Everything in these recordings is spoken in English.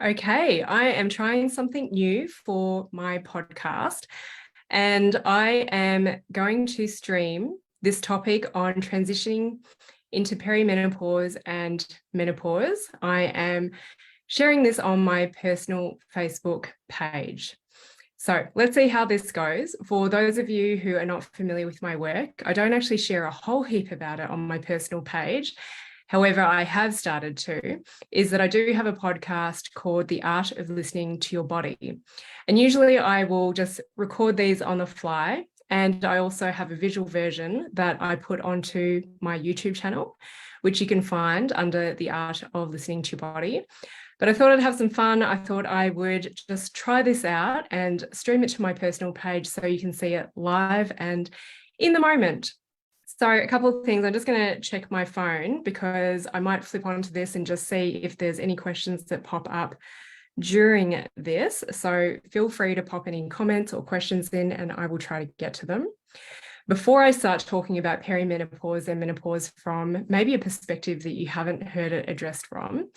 Okay, I am trying something new for my podcast, and I am going to stream this topic on transitioning into perimenopause and menopause. I am sharing this on my personal Facebook page. So let's see how this goes. For those of you who are not familiar with my work, I don't actually share a whole heap about it on my personal page. However, I have started to, is that I do have a podcast called The Art of Listening to Your Body. And usually I will just record these on the fly. And I also have a visual version that I put onto my YouTube channel, which you can find under The Art of Listening to Your Body. But I thought I'd have some fun. I thought I would just try this out and stream it to my personal page so you can see it live and in the moment. So a couple of things, I'm just going to check my phone because I might flip onto this and just see if there's any questions that pop up during this. So feel free to pop any comments or questions in and I will try to get to them. Before I start talking about perimenopause and menopause from maybe a perspective that you haven't heard it addressed from,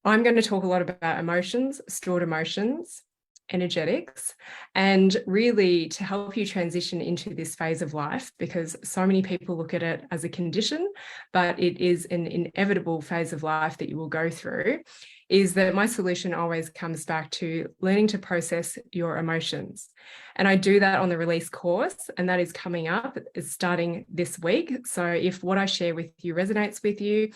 I'm going to talk a lot about emotions, stored emotions, energetics, and really to help you transition into this phase of life, because so many people look at it as a condition, but it is an inevitable phase of life that you will go through, is that my solution always comes back to learning to process your emotions. And I do that on the release course, and that is coming up, is starting this week. So if what I share with you resonates with you,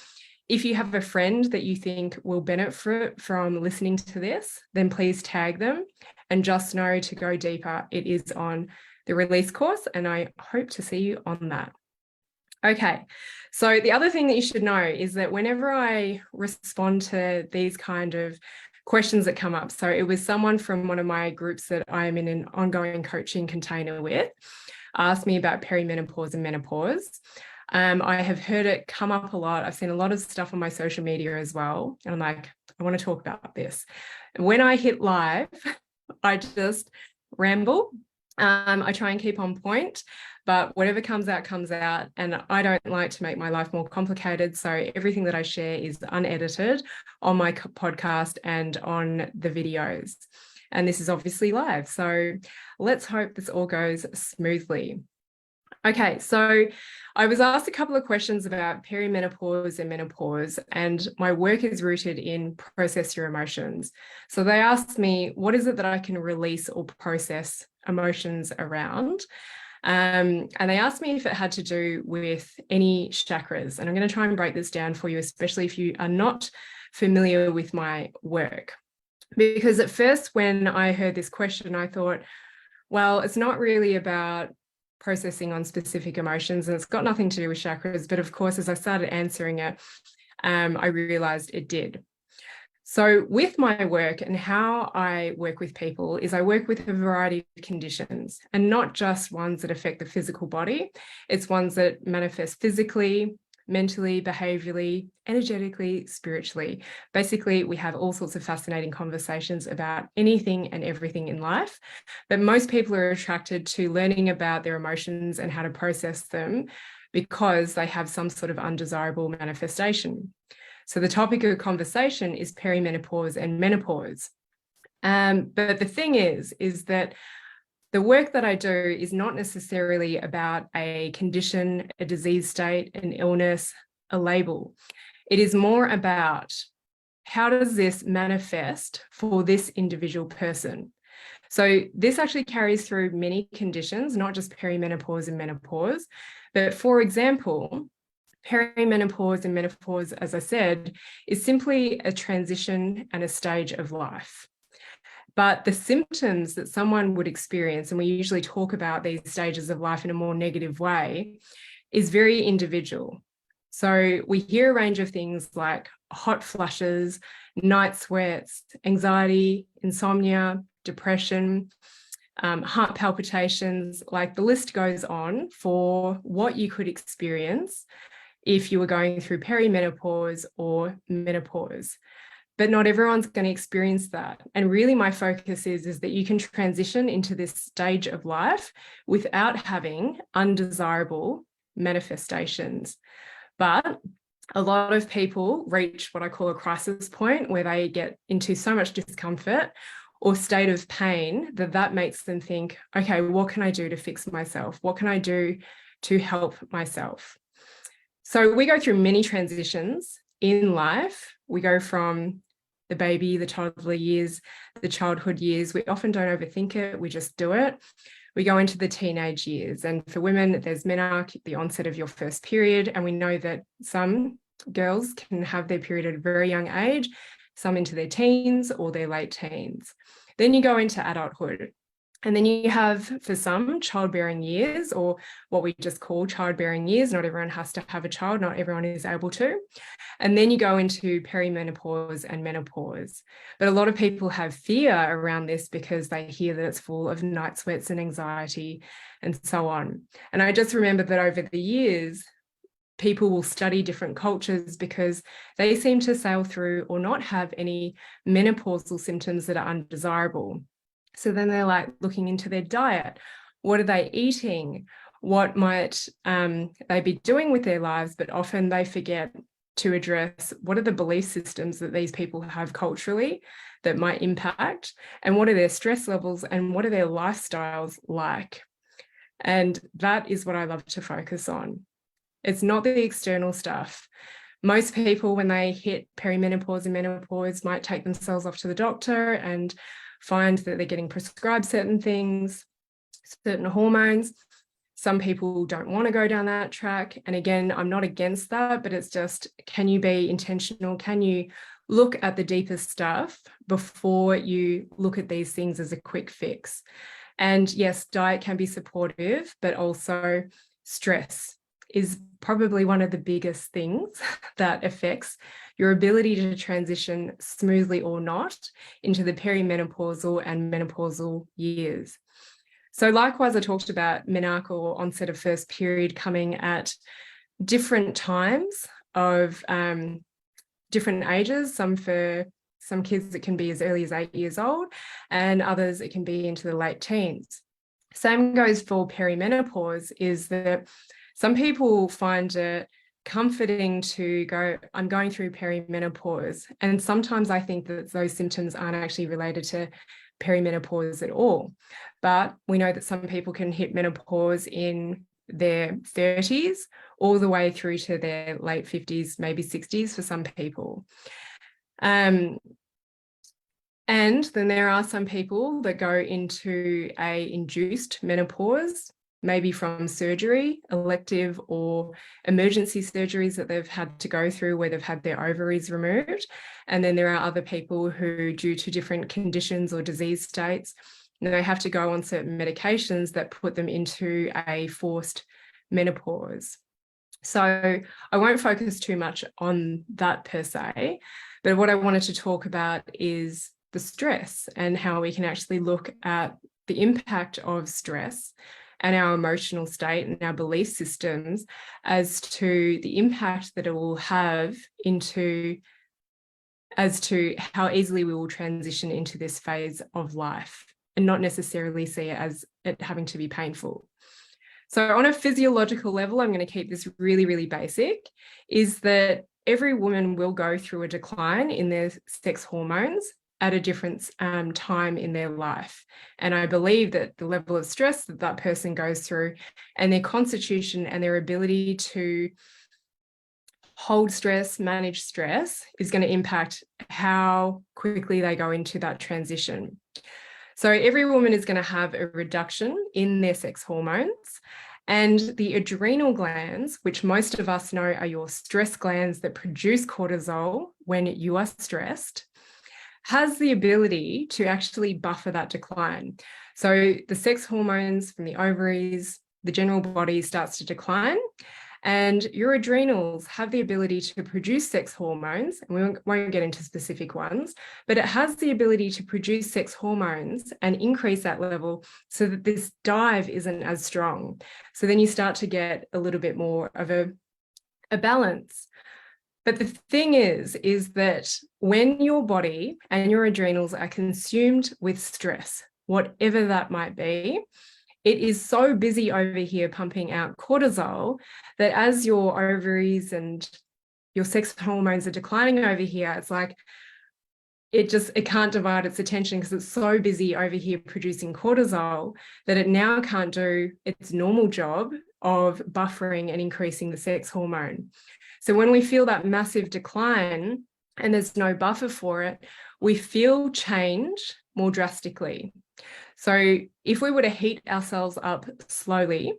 if you have a friend that you think will benefit from listening to this, then please tag them and just know to go deeper. It is on the release course and I hope to see you on that. Okay, so the other thing that you should know is that whenever I respond to these kind of questions that come up, so it was someone from one of my groups that I am in an ongoing coaching container with, asked me about perimenopause and menopause. I have heard it come up a lot. I've seen a lot of stuff on my social media as well. And I'm like, I want to talk about this. When I hit live, I just ramble. I try and keep on point, but whatever comes out, comes out. And I don't like to make my life more complicated. So everything that I share is unedited on my podcast and on the videos. And this is obviously live. So let's hope this all goes smoothly. Okay, so I was asked a couple of questions about perimenopause and menopause, and my work is rooted in process your emotions. So they asked me, what is it that I can release or process emotions around? And they asked me if it had to do with any chakras. And I'm going to try and break this down for you, especially if you are not familiar with my work. Because at first, when I heard this question, I thought, well, it's not really about processing on specific emotions and it's got nothing to do with chakras. But of course, as I started answering it, I realized it did. So with my work and how I work with people is I work with a variety of conditions and not just ones that affect the physical body. It's ones that manifest physically, mentally, behaviorally, energetically, spiritually. Basically, we have all sorts of fascinating conversations about anything and everything in life, but most people are attracted to learning about their emotions and how to process them because they have some sort of undesirable manifestation. So the topic of conversation is perimenopause and menopause. But the thing is that the work that I do is not necessarily about a condition, a disease state, an illness, a label. It is more about how does this manifest for this individual person? So this actually carries through many conditions, not just perimenopause and menopause. But for example, perimenopause and menopause, as I said, is simply a transition and a stage of life. But the symptoms that someone would experience, and we usually talk about these stages of life in a more negative way, is very individual. So we hear a range of things like hot flushes, night sweats, anxiety, insomnia, depression, heart palpitations, like the list goes on for what you could experience if you were going through perimenopause or menopause. But not everyone's going to experience that. And really my focus is that you can transition into this stage of life without having undesirable manifestations. But a lot of people reach what I call a crisis point, where they get into so much discomfort or state of pain that makes them think, okay, what can I do to fix myself? What can I do to help myself? So we go through many transitions in life. We go from the baby, the toddler years, the childhood years. We often don't overthink it. We just do it. We go into the teenage years. And for women, there's menarche, the onset of your first period. And we know that some girls can have their period at a very young age, some into their teens or their late teens. Then you go into adulthood. And then you have, for some, childbearing years, or what we just call childbearing years. Not everyone has to have a child. Not everyone is able to. And then you go into perimenopause and menopause. But a lot of people have fear around this because they hear that it's full of night sweats and anxiety and so on. And I just remember that over the years, people will study different cultures because they seem to sail through or not have any menopausal symptoms that are undesirable. So then they're like looking into their diet. What are they eating? What might they be doing with their lives? But often they forget to address what are the belief systems that these people have culturally that might impact, and what are their stress levels, and what are their lifestyles like? And that is what I love to focus on. It's not the external stuff. Most people, when they hit perimenopause and menopause, might take themselves off to the doctor and find that they're getting prescribed certain things, certain hormones. Some people don't want to go down that track. And again, I'm not against that, but it's just, can you be intentional? Can you look at the deeper stuff before you look at these things as a quick fix? And yes, diet can be supportive, but also stress is probably one of the biggest things that affects your ability to transition smoothly or not into the perimenopausal and menopausal years. So likewise, I talked about menarche or onset of first period coming at different times of different ages. For some kids, it can be as early as 8 years old, and others it can be into the late teens. Same goes for perimenopause, is that some people find it comforting to go, I'm going through perimenopause. And sometimes I think that those symptoms aren't actually related to perimenopause at all. But we know that some people can hit menopause in their 30s all the way through to their late 50s, maybe 60s for some people. And then there are some people that go into a induced menopause, maybe from surgery, elective or emergency surgeries that they've had to go through where they've had their ovaries removed. And then there are other people who, due to different conditions or disease states, they have to go on certain medications that put them into a forced menopause. So I won't focus too much on that per se, but what I wanted to talk about is the stress and how we can actually look at the impact of stress and our emotional state and our belief systems as to the impact that it will have as to how easily we will transition into this phase of life, and not necessarily see it as it having to be painful. So on a physiological level, I'm going to keep this really, really basic, is that every woman will go through a decline in their sex hormones at a different time in their life. And I believe that the level of stress that that person goes through and their constitution and their ability to hold stress, manage stress, is going to impact how quickly they go into that transition. So every woman is going to have a reduction in their sex hormones, and the adrenal glands, which most of us know are your stress glands that produce cortisol when you are stressed, has the ability to actually buffer that decline. So the sex hormones from the ovaries, the general body starts to decline, and your adrenals have the ability to produce sex hormones, and we won't get into specific ones, but it has the ability to produce sex hormones and increase that level so that this dive isn't as strong. So then you start to get a little bit more of a balance. But the thing is that when your body and your adrenals are consumed with stress, whatever that might be, it is so busy over here pumping out cortisol that as your ovaries and your sex hormones are declining over here. It's like it can't divide its attention because it's so busy over here producing cortisol that it now can't do its normal job of buffering and increasing the sex hormone. So when we feel that massive decline and there's no buffer for it, we feel change more drastically. So if we were to heat ourselves up slowly,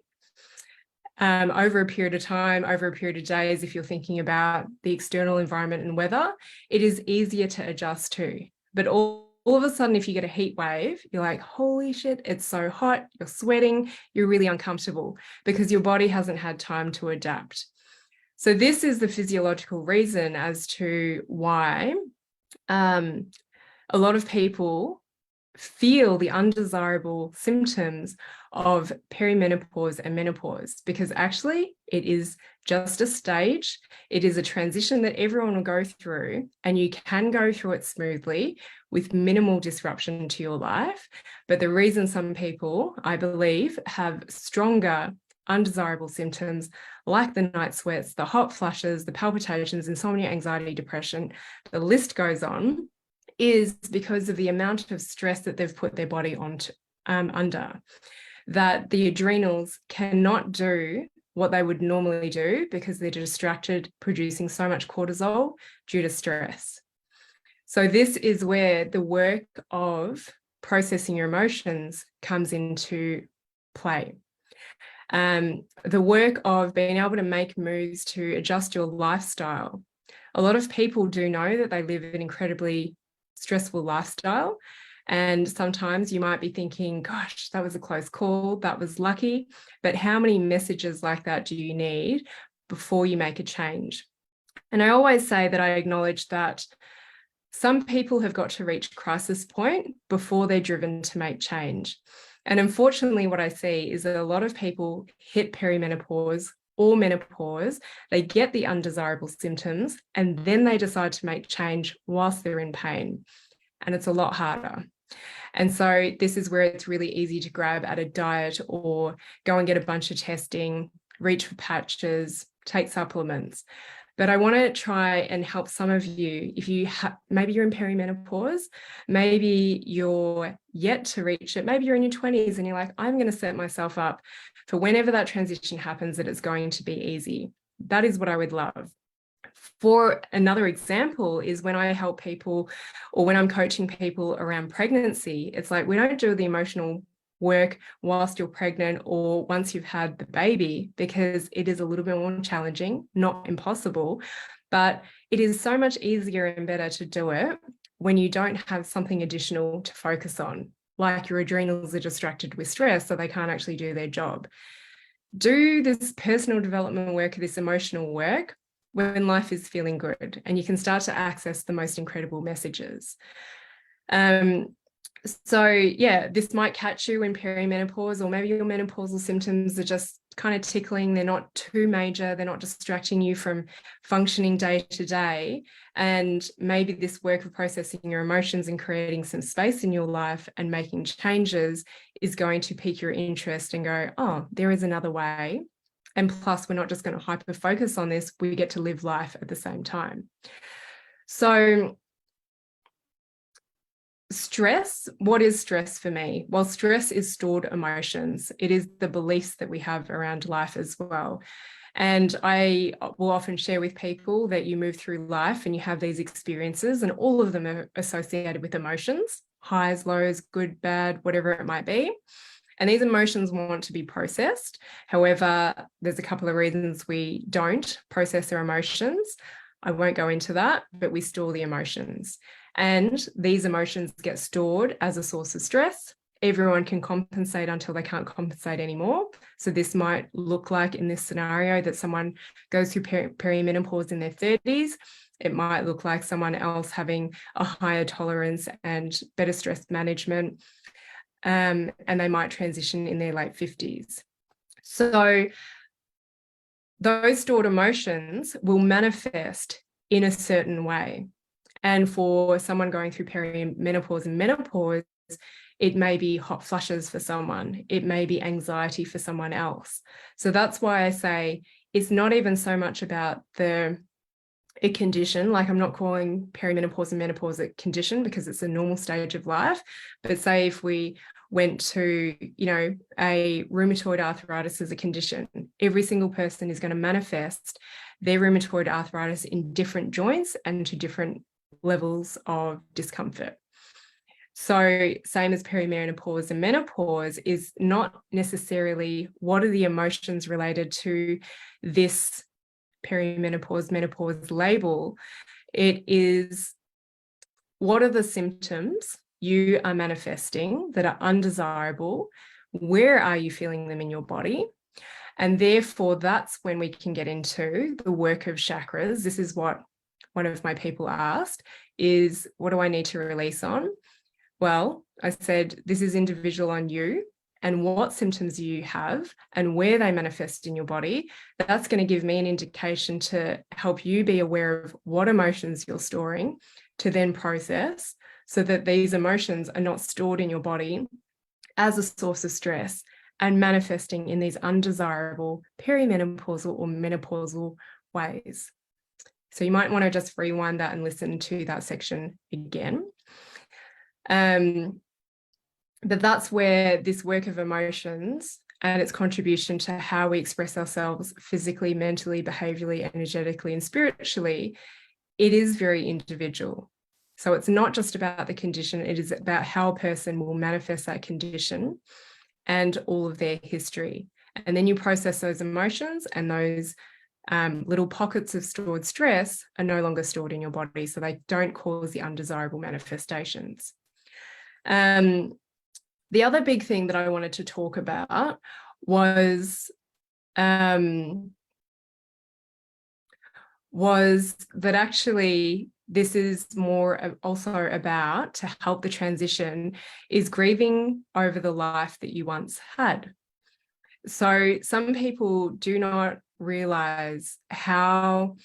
over a period of time, over a period of days, if you're thinking about the external environment and weather, it is easier to adjust to. But all of a sudden, if you get a heat wave, you're like, holy shit, it's so hot, you're sweating, you're really uncomfortable because your body hasn't had time to adapt. So this is the physiological reason as to why a lot of people feel the undesirable symptoms of perimenopause and menopause, because actually it is just a stage. It is a transition that everyone will go through, and you can go through it smoothly with minimal disruption to your life. But the reason some people, I believe, have stronger undesirable symptoms like the night sweats, the hot flushes, the palpitations, insomnia, anxiety, depression, the list goes on, is because of the amount of stress that they've put their body on under, that the adrenals cannot do what they would normally do because they're distracted, producing so much cortisol due to stress. So this is where the work of processing your emotions comes into play. The work of being able to make moves to adjust your lifestyle. A lot of people do know that they live an incredibly stressful lifestyle. And sometimes you might be thinking, gosh, that was a close call, that was lucky. But how many messages like that do you need before you make a change? And I always say that I acknowledge that some people have got to reach crisis point before they're driven to make change. And unfortunately, what I see is that a lot of people hit perimenopause or menopause, they get the undesirable symptoms, and then they decide to make change whilst they're in pain. And it's a lot harder. And so this is where it's really easy to grab at a diet or go and get a bunch of testing, reach for patches, take supplements. But I want to try and help some of you, if you maybe you're in perimenopause, maybe you're yet to reach it, maybe you're in your 20s and you're like, I'm going to set myself up for whenever that transition happens, that it's going to be easy. That is what I would love. For another example is when I help people or when I'm coaching people around pregnancy, it's like we don't do the emotional work whilst you're pregnant or once you've had the baby, because it is a little bit more challenging, not impossible, but it is so much easier and better to do it when you don't have something additional to focus on, like your adrenals are distracted with stress, so they can't actually do their job. Do this personal development work, this emotional work, when life is feeling good, and you can start to access the most incredible messages. So yeah, this might catch you in perimenopause, or maybe your menopausal symptoms are just kind of tickling. They're not too major. They're not distracting you from functioning day to day. And maybe this work of processing your emotions and creating some space in your life and making changes is going to pique your interest and go, oh, there is another way. And plus, we're not just going to hyper focus on this, we get to live life at the same time. So stress, what is stress for me? Well, stress is stored emotions. It is the beliefs that we have around life as well. And I will often share with people that you move through life and you have these experiences, and all of them are associated with emotions, highs, lows, good, bad, whatever it might be. And these emotions want to be processed. However, there's a couple of reasons we don't process our emotions. I won't go into that, but we store the emotions. And these emotions get stored as a source of stress. Everyone can compensate until they can't compensate anymore. So this might look like in this scenario that someone goes through perimenopause in their 30s. It might look like someone else having a higher tolerance and better stress management. And they might transition in their late 50s. So those stored emotions will manifest in a certain way. And for someone going through perimenopause and menopause, it may be hot flushes for someone. It may be anxiety for someone else. So that's why I say it's not even so much about the a condition, like I'm not calling perimenopause and menopause a condition because it's a normal stage of life, but say if we went to, a rheumatoid arthritis as a condition, every single person is going to manifest their rheumatoid arthritis in different joints and to different levels of discomfort. So same as perimenopause and menopause is not necessarily what are the emotions related to this perimenopause, menopause label. It is what are the symptoms you are manifesting that are undesirable? Where are you feeling them in your body? And therefore, that's when we can get into the work of chakras. This is what one of my people asked is, what do I need to release on? Well, I said, this is individual on you and what symptoms you have and where they manifest in your body. That's going to give me an indication to help you be aware of what emotions you're storing to then process so that these emotions are not stored in your body as a source of stress and manifesting in these undesirable perimenopausal or menopausal ways. So you might want to just rewind that and listen to that section again. But that's where this work of emotions and its contribution to how we express ourselves physically, mentally, behaviorally, energetically, and spiritually, it is very individual. So it's not just about the condition, it is about how a person will manifest that condition and all of their history. And then you process those emotions and those little pockets of stored stress are no longer stored in your body, so they don't cause the undesirable manifestations. The other big thing that I wanted to talk about was that actually this is more also about to help the transition is grieving over the life that you once had. So some people do not realize how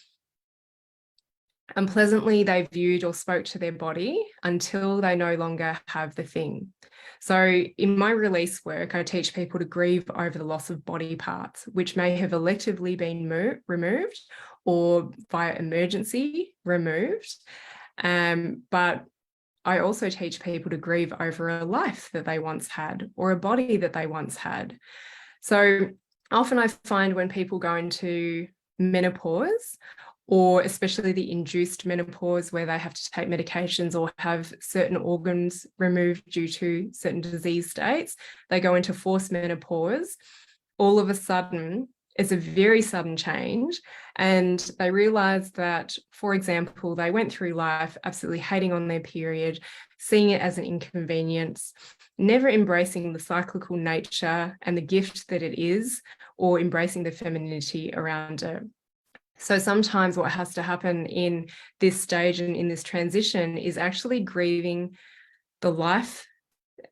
unpleasantly they viewed or spoke to their body until they no longer have the thing. So in my release work, I teach people to grieve over the loss of body parts, which may have electively been removed or via emergency removed. But I also teach people to grieve over a life that they once had or a body that they once had. So often I find when people go into menopause, or especially the induced menopause where they have to take medications or have certain organs removed due to certain disease states, they go into forced menopause. All of a sudden, it's a very sudden change. And they realize that, for example, they went through life absolutely hating on their period, seeing it as an inconvenience, never embracing the cyclical nature and the gift that it is, or embracing the femininity around it. So sometimes what has to happen in this stage and in this transition is actually grieving the life,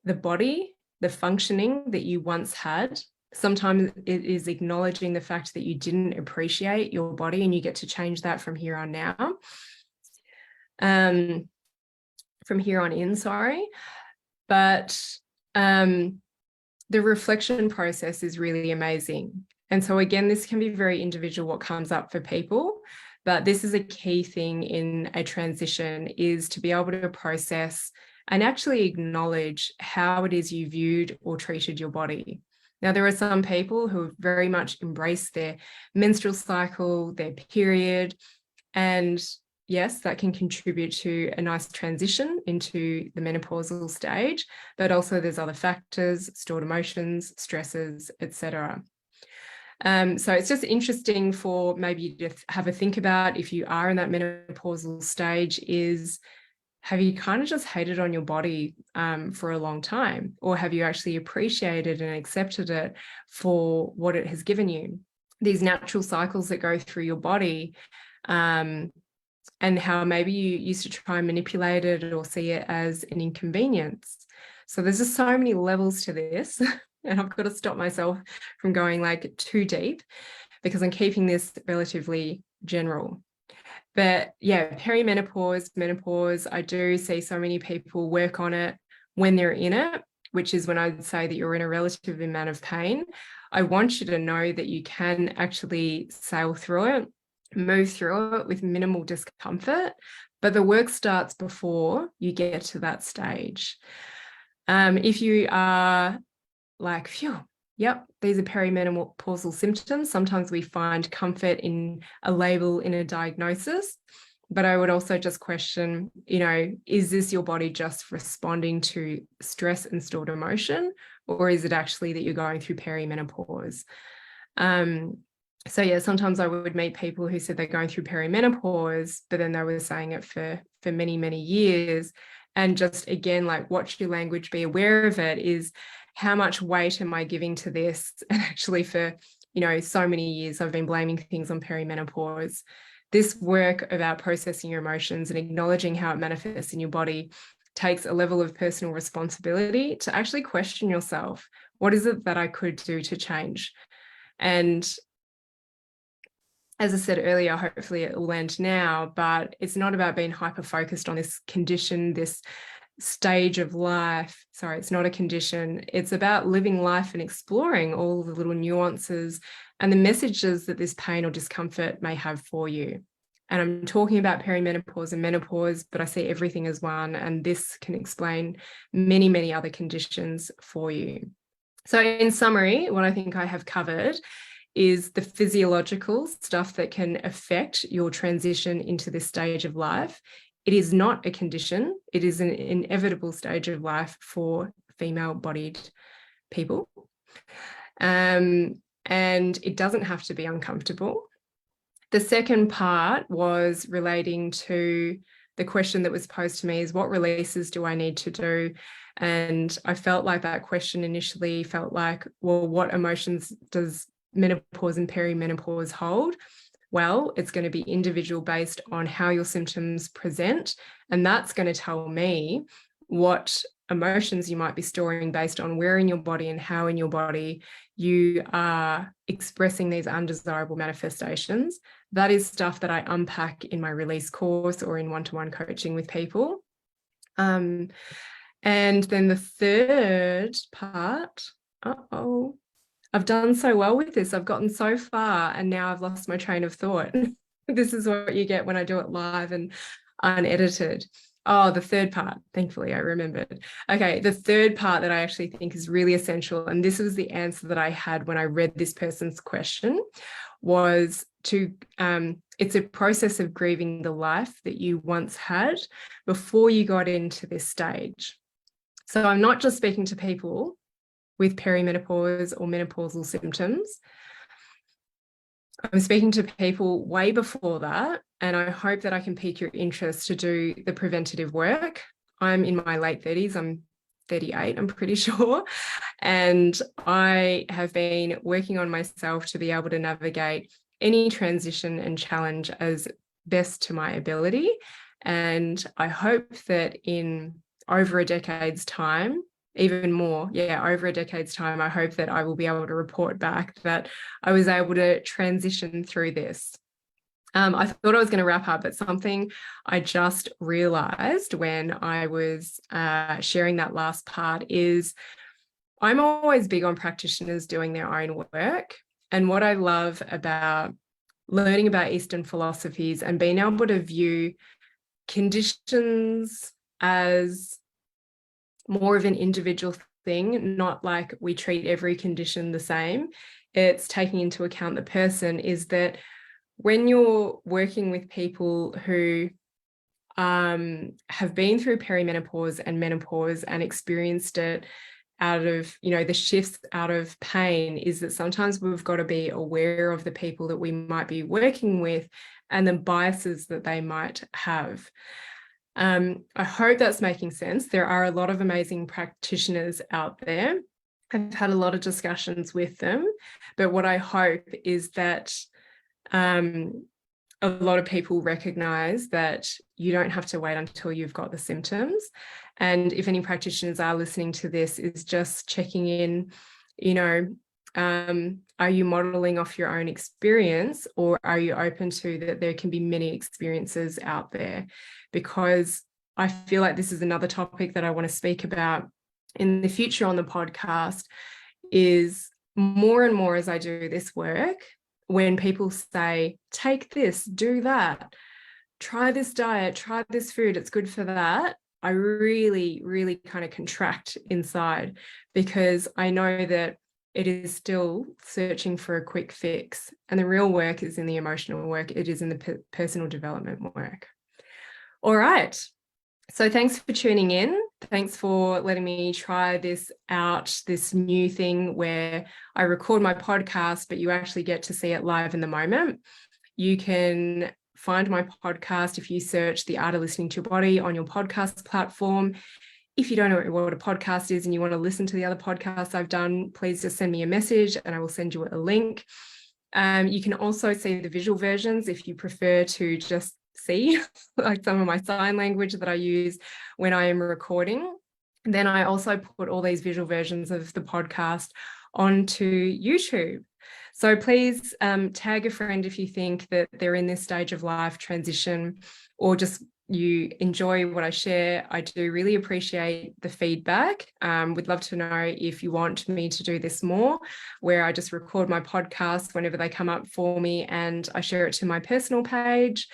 the body, the functioning that you once had. Sometimes it is acknowledging the fact that you didn't appreciate your body and you get to change that from here on now. From here on in, sorry. But the reflection process is really amazing. And so again, this can be very individual what comes up for people, but this is a key thing in a transition is to be able to process and actually acknowledge how it is you viewed or treated your body. Now, there are some people who very much embrace their menstrual cycle, their period, and yes, that can contribute to a nice transition into the menopausal stage, but also there's other factors, stored emotions, stresses, etc. So it's just interesting for maybe to have a think about if you are in that menopausal stage is, have you kind of just hated on your body for a long time? Or have you actually appreciated and accepted it for what it has given you? These natural cycles that go through your body and how maybe you used to try and manipulate it or see it as an inconvenience. So there's just so many levels to this. And I've got to stop myself from going like too deep because I'm keeping this relatively general. But yeah, perimenopause, menopause, I do see so many people work on it when they're in it, which is when I'd say that you're in a relative amount of pain. I want you to know that you can actually sail through it. move through it with minimal discomfort, but the work starts before you get to that stage. If you are like, phew, yep, these are perimenopausal symptoms, sometimes we find comfort in a label, in a diagnosis. But I would also just question, is this your body just responding to stress and stored emotion, or is it actually that you're going through perimenopause? So yeah, sometimes I would meet people who said they're going through perimenopause, but then they were saying it for many, many years. And just again, like, watch your language, be aware of it, is how much weight am I giving to this? And actually for, so many years, I've been blaming things on perimenopause. This work about processing your emotions and acknowledging how it manifests in your body takes a level of personal responsibility to actually question yourself. What is it that I could do to change? And as I said earlier, hopefully it will end now, but it's not about being hyper-focused on this condition, this stage of life. Sorry, it's not a condition. It's about living life and exploring all the little nuances and the messages that this pain or discomfort may have for you. And I'm talking about perimenopause and menopause, but I see everything as one, and this can explain many, many other conditions for you. So in summary, what I think I have covered is the physiological stuff that can affect your transition into this stage of life. It is not a condition. It is an inevitable stage of life for female-bodied people. And it doesn't have to be uncomfortable. The second part was relating to the question that was posed to me is, what releases do I need to do? And I felt like that question initially felt like, well, what emotions does menopause and perimenopause hold? Well, it's going to be individual based on how your symptoms present. And that's going to tell me what emotions you might be storing based on where in your body and how in your body you are expressing these undesirable manifestations. That is stuff that I unpack in my release course or in one-to-one coaching with people. And then the third part, I've done so well with this. I've gotten so far and now I've lost my train of thought. This is what you get when I do it live and unedited. Oh, the third part, thankfully I remembered. Okay, the third part that I actually think is really essential, and this was the answer that I had when I read this person's question, was to, it's a process of grieving the life that you once had before you got into this stage. So I'm not just speaking to people with perimenopause or menopausal symptoms. I'm speaking to people way before that, and I hope that I can pique your interest to do the preventative work. I'm in my late 30s. I'm 38, I'm pretty sure. And I have been working on myself to be able to navigate any transition and challenge as best to my ability. And I hope that in over a decade's time, even more, over a decade's time, I hope that I will be able to report back that I was able to transition through this. I thought I was going to wrap up, but something I just realized when I was sharing that last part is I'm always big on practitioners doing their own work. And what I love about learning about Eastern philosophies and being able to view conditions as more of an individual thing, not like we treat every condition the same. It's taking into account the person, is that when you're working with people who have been through perimenopause and menopause and experienced it out of, the shifts out of pain, is that sometimes we've got to be aware of the people that we might be working with and the biases that they might have. I hope that's making sense. There are a lot of amazing practitioners out there. I've had a lot of discussions with them, but what I hope is that a lot of people recognize that you don't have to wait until you've got the symptoms. And if any practitioners are listening to this, is just checking in, are you modeling off your own experience, or are you open to that there can be many experiences out there? Because I feel like this is another topic that I want to speak about in the future on the podcast, is more and more as I do this work, when people say, take this, do that, try this diet, try this food, it's good for that, I really, really kind of contract inside, because I know that it is still searching for a quick fix. And the real work is in the emotional work. It is in the personal development work. All right. So thanks for tuning in. Thanks for letting me try this out, this new thing where I record my podcast, but you actually get to see it live in the moment. You can find my podcast if you search The Art of Listening to Your Body on your podcast platform. If you don't know what a podcast is and you want to listen to the other podcasts I've done, please just send me a message and I will send you a link. You can also see the visual versions if you prefer to just see like some of my sign language that I use when I am recording. Then I also put all these visual versions of the podcast onto YouTube. So please tag a friend if you think that they're in this stage of life transition, or just you enjoy what I share. I do really appreciate the feedback. Would love to know if you want me to do this more, where I just record my podcasts whenever they come up for me and I share it to my personal page.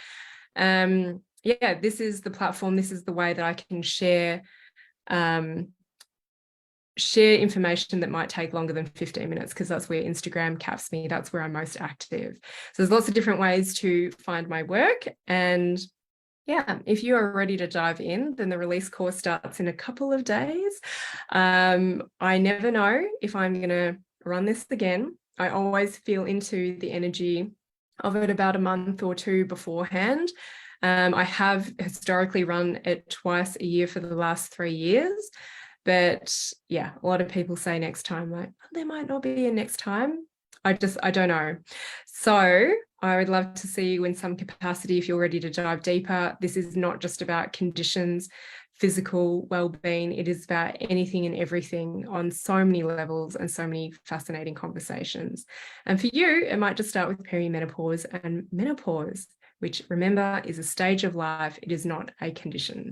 Yeah, this is the platform. This is the way that I can share information that might take longer than 15 minutes, because that's where Instagram caps me. That's where I'm most active. So there's lots of different ways to find my work. And yeah, if you are ready to dive in, then the release course starts in a couple of days. I never know if I'm going to run this again. I always feel into the energy of it about a month or two beforehand. I have historically run it twice a year for the last 3 years. But yeah, a lot of people say next time, like, there might not be a next time. I don't know. So I would love to see you in some capacity if you're ready to dive deeper. This is not just about conditions, physical well-being. It is about anything and everything on so many levels and so many fascinating conversations. And for you, it might just start with perimenopause and menopause, which, remember, is a stage of life. It is not a condition.